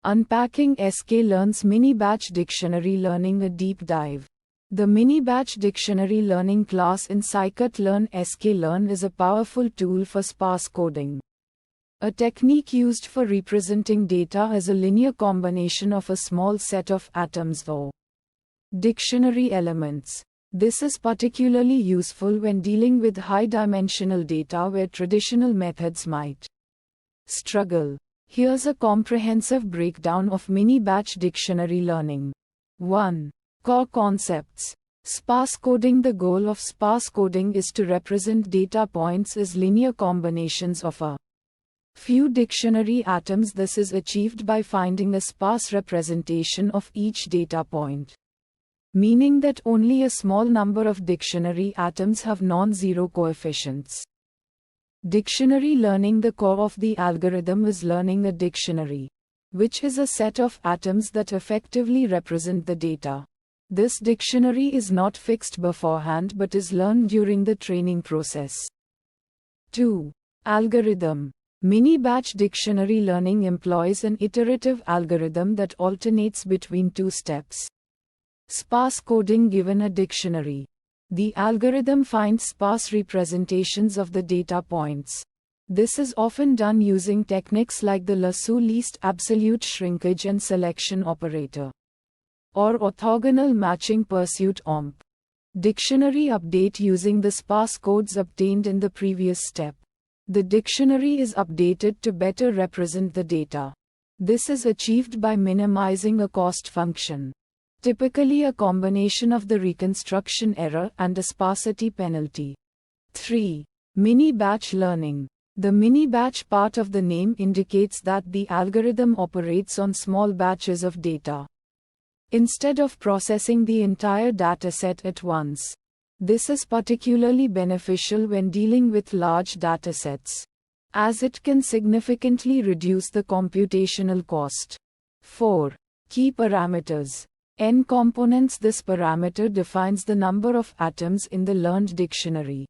Unpacking sklearn's mini-batch dictionary learning, a deep dive. The mini-batch dictionary learning class in scikit-learn sklearn is a powerful tool for sparse coding. A technique used for representing data as a linear combination of a small set of atoms or dictionary elements. This is particularly useful when dealing with high-dimensional data where traditional methods might struggle. Here's a comprehensive breakdown of mini-batch dictionary learning. 1. Core concepts. Sparse coding. The goal of sparse coding is to represent data points as linear combinations of a few dictionary atoms. This is achieved by finding a sparse representation of each data point, meaning that only a small number of dictionary atoms have non-zero coefficients. Dictionary learning. The core of the algorithm is learning a dictionary, which is a set of atoms that effectively represent the data. This dictionary is not fixed beforehand but is learned during the training process. 2. Algorithm. Mini-batch dictionary learning employs an iterative algorithm that alternates between two steps. Sparse coding. Given a dictionary, the algorithm finds sparse representations of the data points. This is often done using techniques like the lasso least absolute shrinkage and selection operator, or orthogonal matching pursuit (OMP). Dictionary update. Using the sparse codes obtained in the previous step, the dictionary is updated to better represent the data. This is achieved by minimizing a cost function, typically a combination of the reconstruction error and a sparsity penalty. 3. Mini-batch learning. The mini-batch part of the name indicates that the algorithm operates on small batches of data, instead of processing the entire dataset at once. This is particularly beneficial when dealing with large datasets, as it can significantly reduce the computational cost. 4. Key parameters. N components. This parameter defines the number of atoms in the learned dictionary.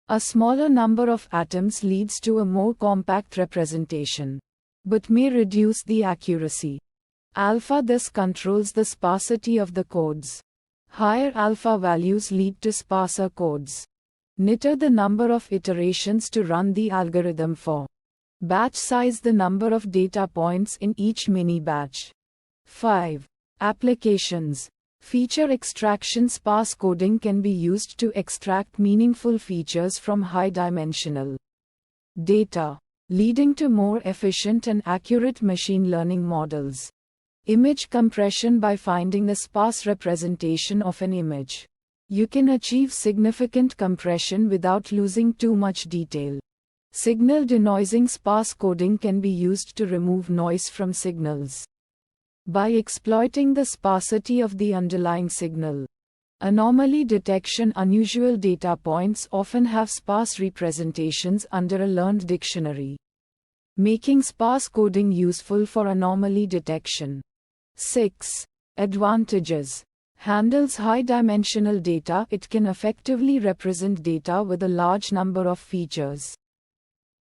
A smaller number of atoms leads to a more compact representation, but may reduce the accuracy. Alpha thus controls the sparsity of the codes. Higher alpha values lead to sparser codes. Niter. The number of iterations to run the algorithm for. Batch size. The number of data points in each mini-batch. 5. Applications. Feature extraction. Sparse coding can be used to extract meaningful features from high-dimensional data, leading to more efficient and accurate machine learning models. Image compression. By finding a sparse representation of an image, you can achieve significant compression without losing too much detail. Signal denoising. Sparse coding can be used to remove noise from signals by exploiting the sparsity of the underlying signal. Anomaly detection. Unusual data points often have sparse representations under a learned dictionary, making sparse coding useful for anomaly detection. 6. Advantages. Handles high-dimensional data. It can effectively represent data with a large number of features.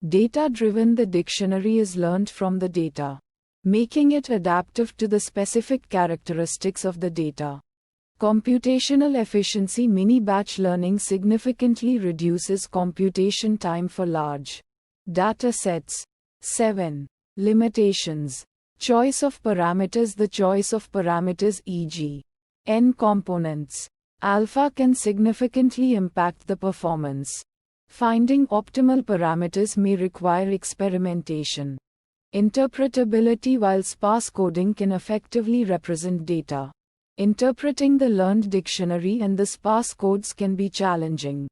Data-driven. The dictionary is learned from the data, making it adaptive to the specific characteristics of the data. Computational efficiency. Mini-batch learning significantly reduces computation time for large data sets. 7. Limitations. Choice of parameters. The choice of parameters, e.g., n components, alpha, can significantly impact the performance. Finding optimal parameters may require experimentation. Interpretability. While sparse coding can effectively represent data, interpreting the learned dictionary and the sparse codes can be challenging.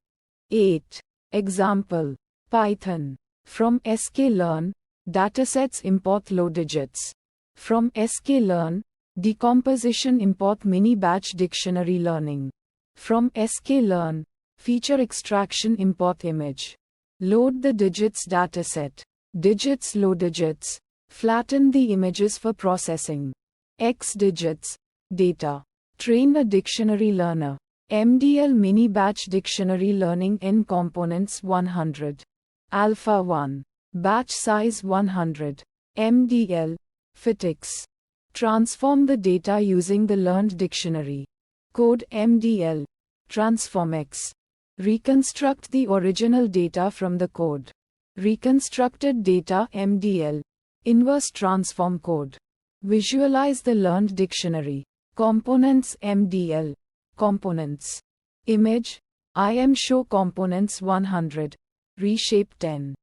8. Example. Python. From sklearn, datasets. Import low digits. From sklearn, decomposition. Import mini-batch dictionary learning. From sklearn, feature extraction. Import image. Load the digits dataset. Digits. Low digits. Flatten the images for processing. X digits. Data. Train a dictionary learner. MDL. Mini-batch dictionary learning. N components 100. Alpha 1. Batch size 100. MDL. Phytics. Transform the data using the learned dictionary. Code MDL. TransformX. Reconstruct the original data from the code. Reconstructed data MDL. Inverse transform code. Visualize the learned dictionary. Components MDL. Components. Image. IM show components 100. Reshape 10.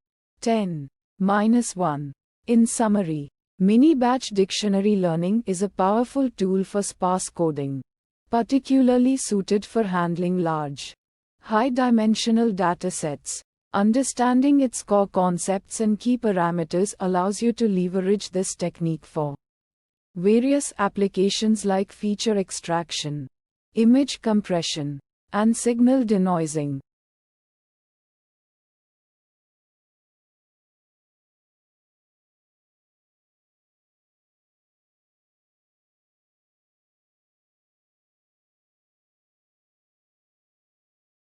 10. -1. In summary, mini-batch dictionary learning is a powerful tool for sparse coding, particularly suited for handling large, high-dimensional datasets. Understanding its core concepts and key parameters allows you to leverage this technique for various applications like feature extraction, image compression, and signal denoising.